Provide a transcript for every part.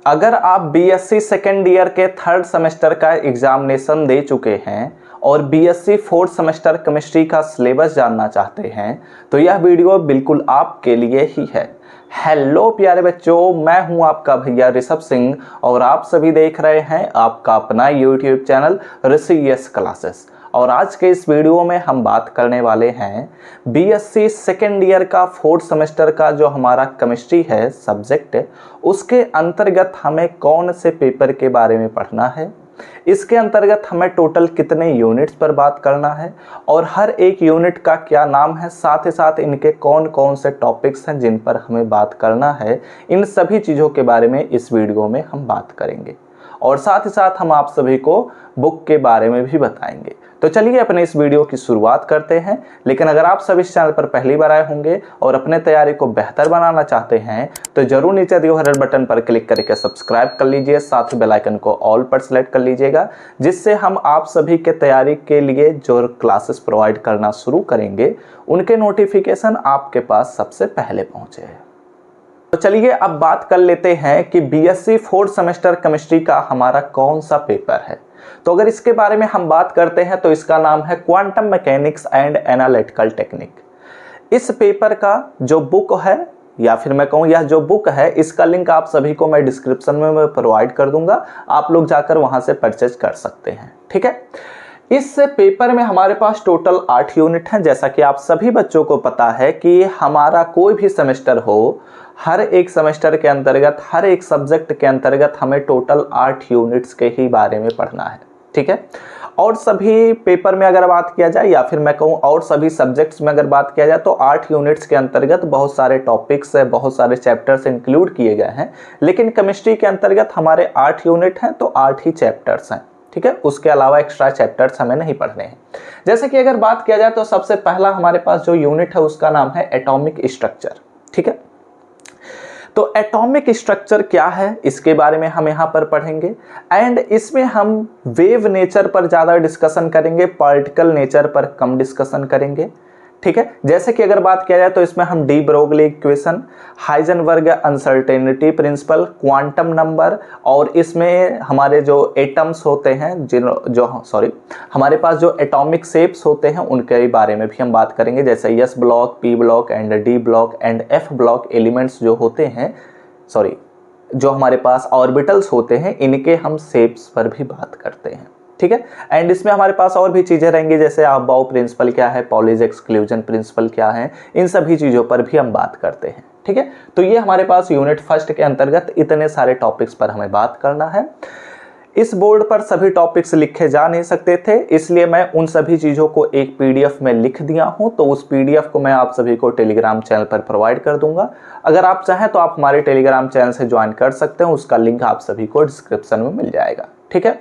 अगर आप BSc second year के थर्ड सेमेस्टर का एग्जामिनेशन दे चुके हैं और बीएससी फोर्थ सेमेस्टर केमिस्ट्री का सिलेबस जानना चाहते हैं तो यह वीडियो बिल्कुल आपके लिए ही है। हेलो प्यारे बच्चों, मैं हूं आपका भैया ऋषभ सिंह और आप सभी देख रहे हैं आपका अपना यूट्यूब चैनल ऋषि क्लासेस। और आज के इस वीडियो में हम बात करने वाले हैं बीएससी सेकेंड ईयर का फोर्थ सेमेस्टर का जो हमारा केमिस्ट्री है सब्जेक्ट, उसके अंतर्गत हमें कौन से पेपर के बारे में पढ़ना है, इसके अंतर्गत हमें टोटल कितने यूनिट्स पर बात करना है और हर एक यूनिट का क्या नाम है, साथ ही साथ इनके कौन कौन से टॉपिक्स हैं जिन पर हमें बात करना है। इन सभी चीज़ों के बारे में इस वीडियो में हम बात करेंगे और साथ ही साथ हम आप सभी को बुक के बारे में भी बताएंगे। तो चलिए अपने इस वीडियो की शुरुआत करते हैं। लेकिन अगर आप सब इस चैनल पर पहली बार आए होंगे और अपने तैयारी को बेहतर बनाना चाहते हैं तो जरूर नीचे दिए हुए रेड बटन पर क्लिक करके सब्सक्राइब कर लीजिए, साथ ही बेल आइकन को ऑल पर सेलेक्ट कर लीजिएगा, जिससे हम आप सभी के तैयारी के लिए जो क्लासेस प्रोवाइड करना शुरू करेंगे उनके नोटिफिकेशन आपके पास सबसे पहले पहुंचे। तो चलिए अब बात कर लेते हैं कि बीएससी फोर्थ सेमेस्टर केमिस्ट्री का हमारा कौन सा पेपर है। तो अगर इसके बारे में हम बात करते हैं तो इसका नाम है quantum mechanics and analytical technique. इस पेपर का जो बुक है या फिर मैं कहूँ यह जो बुक है इसका लिंक आप सभी को मैं डिस्क्रिप्शन में प्रोवाइड कर दूंगा, आप लोग जाकर वहां से परचेज कर सकते हैं। ठीक है, इस पेपर में हमारे पास टोटल 8 यूनिट हैं। जैसा कि आप सभी बच्चों को पता है कि हमारा कोई भी सेमेस्टर हो, हर एक सेमेस्टर के अंतर्गत हर एक सब्जेक्ट के अंतर्गत हमें टोटल 8 यूनिट्स के ही बारे में पढ़ना है। ठीक है, और सभी पेपर में अगर बात किया जाए या फिर मैं कहूँ और सभी सब्जेक्ट्स में अगर बात किया जाए तो 8 यूनिट्स के अंतर्गत बहुत सारे टॉपिक्स है, बहुत सारे चैप्टर्स इंक्लूड किए गए हैं। लेकिन केमिस्ट्री के अंतर्गत हमारे 8 यूनिट हैं तो 8 ही चैप्टर्स हैं। ठीक है, उसके अलावा एक्स्ट्रा चैप्टर्स हमें नहीं पढ़ने हैं। जैसे कि अगर बात किया जाए तो सबसे पहला हमारे पास जो यूनिट है उसका नाम है एटॉमिक स्ट्रक्चर। ठीक है, तो एटॉमिक स्ट्रक्चर क्या है इसके बारे में हम यहाँ पर पढ़ेंगे एंड इसमें हम वेव नेचर पर ज़्यादा डिस्कशन करेंगे, पार्टिकल नेचर पर कम डिस्कशन करेंगे। ठीक है, जैसे कि अगर बात किया जाए तो इसमें हम de Broglie equation, Heisenberg uncertainty principle, quantum number और इसमें हमारे जो एटम्स होते हैं हमारे पास जो एटॉमिक शेप्स होते हैं उनके बारे में भी हम बात करेंगे। जैसे S block, P block and D block and F block elements जो होते हैं, जो हमारे पास ऑर्बिटल्स होते हैं, इनके हम शेप्स पर भी बात करते हैं। ठीक है, एंड इसमें हमारे पास और भी चीज़ें रहेंगी जैसे अबाउ प्रिंसिपल क्या है, पॉलीज एक्सक्लूजन प्रिंसिपल क्या है, इन सभी चीज़ों पर भी हम बात करते हैं। ठीक है, तो ये हमारे पास यूनिट फर्स्ट के अंतर्गत इतने सारे टॉपिक्स पर हमें बात करना है। इस बोर्ड पर सभी टॉपिक्स लिखे जा नहीं सकते थे, इसलिए मैं उन सभी चीज़ों को एक पीडीएफ में लिख दिया हूं। तो उस पीडीएफ को मैं आप सभी को टेलीग्राम चैनल पर प्रोवाइड कर दूंगा। अगर आप चाहें तो आप हमारे टेलीग्राम चैनल से ज्वाइन कर सकते हैं, उसका लिंक आप सभी को डिस्क्रिप्शन में मिल जाएगा। ठीक है,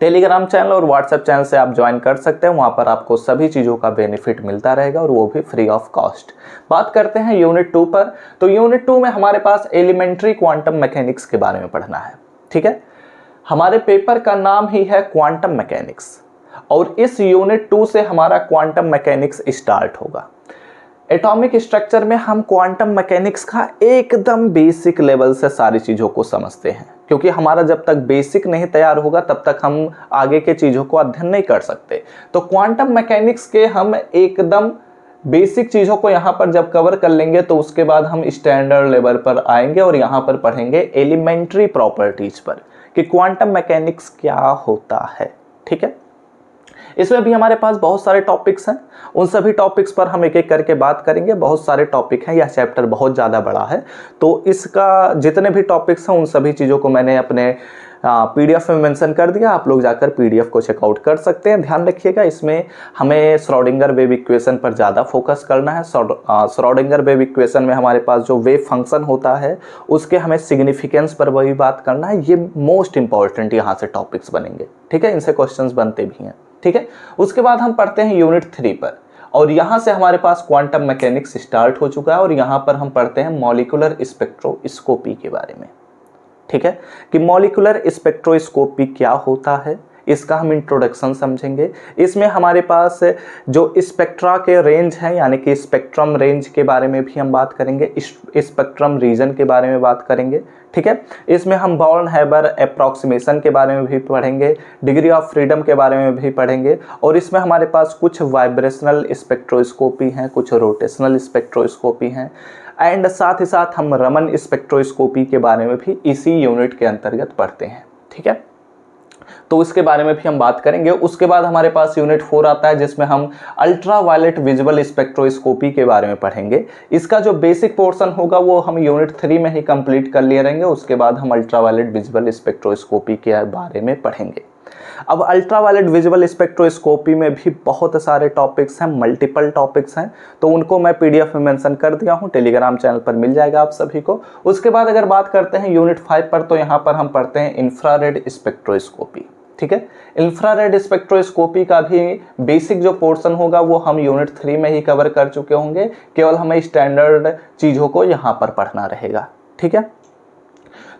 टेलीग्राम चैनल और व्हाट्सएप चैनल से आप ज्वाइन कर सकते हैं, वहां पर आपको सभी चीज़ों का बेनिफिट मिलता रहेगा और वो भी फ्री ऑफ कॉस्ट। बात करते हैं यूनिट 2 पर। तो यूनिट 2 में हमारे पास एलिमेंट्री क्वांटम मैकेनिक्स के बारे में पढ़ना है। ठीक है, हमारे पेपर का नाम ही है क्वांटम मैकेनिक्स और इस यूनिट 2 से हमारा क्वांटम मैकेनिक्स स्टार्ट होगा। एटॉमिक स्ट्रक्चर में हम क्वांटम मैकेनिक्स का एकदम बेसिक लेवल से सारी चीज़ों को समझते हैं, क्योंकि हमारा जब तक बेसिक नहीं तैयार होगा तब तक हम आगे के चीज़ों को अध्ययन नहीं कर सकते। तो क्वांटम मैकेनिक्स के हम एकदम बेसिक चीज़ों को यहाँ पर जब कवर कर लेंगे तो उसके बाद हम स्टैंडर्ड लेवल पर आएंगे और यहाँ पर पढ़ेंगे एलिमेंट्री प्रॉपर्टीज पर कि क्वांटम मैकेनिक्स क्या होता है। ठीक है, इसमें भी हमारे पास बहुत सारे टॉपिक्स हैं, उन सभी टॉपिक्स पर हम एक एक करके बात करेंगे। बहुत सारे टॉपिक हैं, यह चैप्टर बहुत ज़्यादा बड़ा है, तो इसका जितने भी टॉपिक्स हैं उन सभी चीज़ों को मैंने अपने पीडीएफ में मेंशन कर दिया, आप लोग जाकर पीडीएफ को चेकआउट कर सकते हैं। ध्यान रखिएगा, इसमें हमें श्रोडिंगर वेव इक्वेशन पर ज़्यादा फोकस करना है। श्रोडिंगर वेव इक्वेशन में हमारे पास जो वेव फंक्शन होता है उसके हमें सिग्निफिकेंस पर वही बात करना है। ये मोस्ट इंपॉर्टेंट यहाँ से टॉपिक्स बनेंगे। ठीक है, इनसे क्वेश्चन बनते भी हैं। ठीक है, उसके बाद हम पढ़ते हैं यूनिट 3 पर और यहाँ से हमारे पास क्वांटम मैकेनिक्स स्टार्ट हो चुका है और यहाँ पर हम पढ़ते हैं मॉलिक्यूलर स्पेक्ट्रोस्कोपी के बारे में। ठीक है, कि मॉलिक्यूलर स्पेक्ट्रोस्कोपी क्या होता है, इसका हम इंट्रोडक्शन समझेंगे। इसमें हमारे पास जो स्पेक्ट्रा के रेंज हैं यानी कि स्पेक्ट्रम रेंज के बारे में भी हम बात करेंगे, स्पेक्ट्रम रीजन के बारे में बात करेंगे, ठीक है। इसमें हम बॉर्न हैबर अप्रॉक्सीमेशन के बारे में भी पढ़ेंगे, डिग्री ऑफ फ्रीडम के बारे में भी पढ़ेंगे, और इसमें हमारे पास कुछ वाइब्रेशनल स्पेक्ट्रोस्कोपी हैं, कुछ रोटेशनल स्पेक्ट्रोस्कोपी हैं, एंड साथ ही साथ हम रमन स्पेक्ट्रोस्कोपी के बारे में भी इसी यूनिट के अंतर्गत पढ़ते हैं, ठीक है। तो इसके बारे में भी हम बात करेंगे। उसके बाद हमारे पास यूनिट 4 आता है जिसमें हम अल्ट्रा वायलेट विजुअल स्पेक्ट्रोस्कोपी के बारे में पढ़ेंगे। इसका जो बेसिक पोर्शन होगा वो हम यूनिट 3 में ही कंप्लीट कर लिए रहेंगे। उसके बाद हम अल्ट्रा वायलेट विजुअल स्पेक्ट्रोस्कोपी के बारे में पढ़ेंगे। अब अल्ट्रा वायलेट विजुअल स्पेक्ट्रोस्कोपी में भी बहुत सारे टॉपिक्स हैं, मल्टीपल टॉपिक्स हैं, तो उनको मैं पीडीएफ में मेंशन कर दिया हूं, टेलीग्राम चैनल पर मिल जाएगा आप सभी को। उसके बाद अगर बात करते हैं यूनिट 5 पर, तो यहाँ पर हम पढ़ते हैं इंफ्रारेड स्पेक्ट्रोस्कोपी, ठीक है। इंफ्रारेड स्पेक्ट्रोस्कोपी का भी बेसिक जो पोर्शन होगा वो हम यूनिट 3 में ही कवर कर चुके होंगे, केवल हमें स्टैंडर्ड चीज़ों को यहाँ पर पढ़ना रहेगा, ठीक है।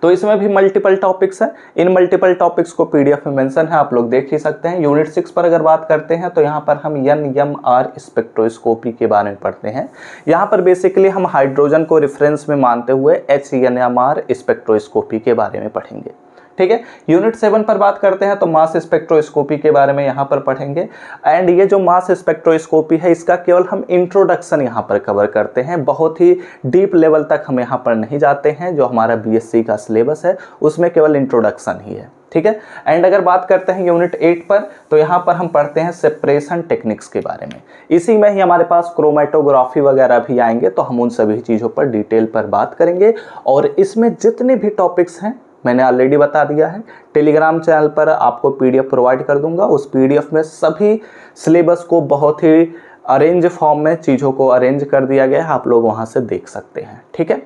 तो इसमें भी मल्टीपल टॉपिक्स हैं, इन मल्टीपल टॉपिक्स को पीडीएफ में मेंशन है, आप लोग देख ही सकते हैं। यूनिट 6 पर अगर बात करते हैं तो यहाँ पर हम NMR स्पेक्ट्रोस्कोपी के बारे में पढ़ते हैं। यहाँ पर बेसिकली हम हाइड्रोजन को रेफरेंस में मानते हुए HNMR स्पेक्ट्रोस्कोपी के बारे में पढ़ेंगे, ठीक है। यूनिट 7 पर बात करते हैं तो मास स्पेक्ट्रोस्कोपी के बारे में यहाँ पर पढ़ेंगे। एंड ये जो मास स्पेक्ट्रोस्कोपी है इसका केवल हम इंट्रोडक्शन यहाँ पर कवर करते हैं, बहुत ही डीप लेवल तक हम यहाँ पर नहीं जाते हैं। जो हमारा BSc का सिलेबस है उसमें केवल इंट्रोडक्शन ही है, ठीक है। एंड अगर बात करते हैं यूनिट 8 पर, तो यहाँ पर हम पढ़ते हैं सेपरेशन टेक्निक्स के बारे में। इसी में ही हमारे पास क्रोमेटोग्राफी वगैरह भी आएंगे, तो हम उन सभी चीज़ों पर डिटेल पर बात करेंगे। और इसमें जितने भी टॉपिक्स हैं मैंने ऑलरेडी बता दिया है, टेलीग्राम चैनल पर आपको पीडीएफ प्रोवाइड कर दूंगा। उस पीडीएफ में सभी सिलेबस को बहुत ही अरेंज फॉर्म में चीज़ों को अरेंज कर दिया गया है, आप लोग वहां से देख सकते हैं, ठीक है।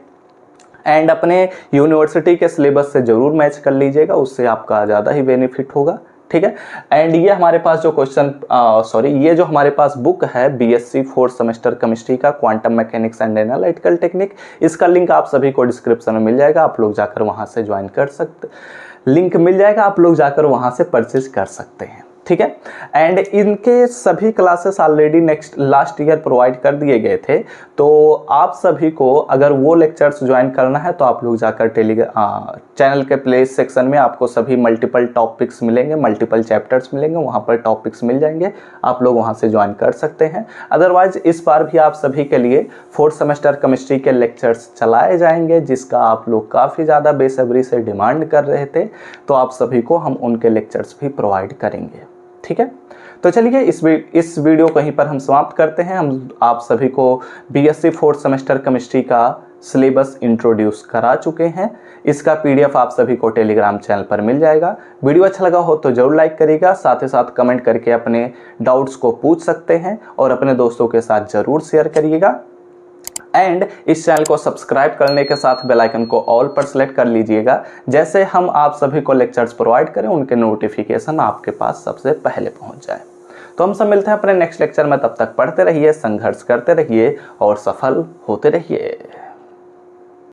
एंड अपने यूनिवर्सिटी के सिलेबस से ज़रूर मैच कर लीजिएगा, उससे आपका ज़्यादा ही बेनिफिट होगा, ठीक है। एंड ये हमारे पास जो ये जो हमारे पास बुक है BSc 4th सेमेस्टर केमिस्ट्री का quantum mechanics and analytical technique, इसका लिंक आप सभी को डिस्क्रिप्शन में मिल जाएगा, आप लोग जाकर वहां से ज्वाइन कर सकते, लिंक मिल जाएगा, आप लोग जाकर वहां से परचेज कर सकते हैं, ठीक है। एंड इनके सभी classes already last year provide कर दिए गए थे, तो आप सभी को अगर वो लेक्चर्स ज्वाइन करना है तो आप लोग जाकर चैनल के प्ले सेक्शन में आपको सभी मल्टीपल टॉपिक्स मिलेंगे, मल्टीपल चैप्टर्स मिलेंगे, वहाँ पर टॉपिक्स मिल जाएंगे, आप लोग वहाँ से ज्वाइन कर सकते हैं। अदरवाइज इस बार भी आप सभी के लिए 4th सेमेस्टर केमिस्ट्री के लेक्चर्स चलाए जाएंगे, जिसका आप लोग काफ़ी ज़्यादा बेसब्री से डिमांड कर रहे थे, तो आप सभी को हम उनके लेक्चर्स भी प्रोवाइड करेंगे, ठीक है। तो चलिए इस वीडियो को यहीं पर हम समाप्त करते हैं। हम आप सभी को BSc 4th सेमेस्टर केमिस्ट्री का सिलेबस इंट्रोड्यूस करा चुके हैं। इसका PDF आप सभी को टेलीग्राम चैनल पर मिल जाएगा। वीडियो अच्छा लगा हो तो जरूर लाइक करिएगा, साथ ही साथ कमेंट करके अपने डाउट्स को पूछ सकते हैं और अपने दोस्तों के साथ जरूर शेयर करिएगा। एंड इस चैनल को सब्सक्राइब करने के साथ बेल आइकन को ऑल पर सेलेक्ट कर लीजिएगा, जैसे हम आप सभी को लेक्चर्स प्रोवाइड करें उनके नोटिफिकेशन आपके पास सबसे पहले पहुंच जाए। तो हम सब मिलते हैं अपने नेक्स्ट लेक्चर में, तब तक पढ़ते रहिए, संघर्ष करते रहिए और सफल होते रहिए।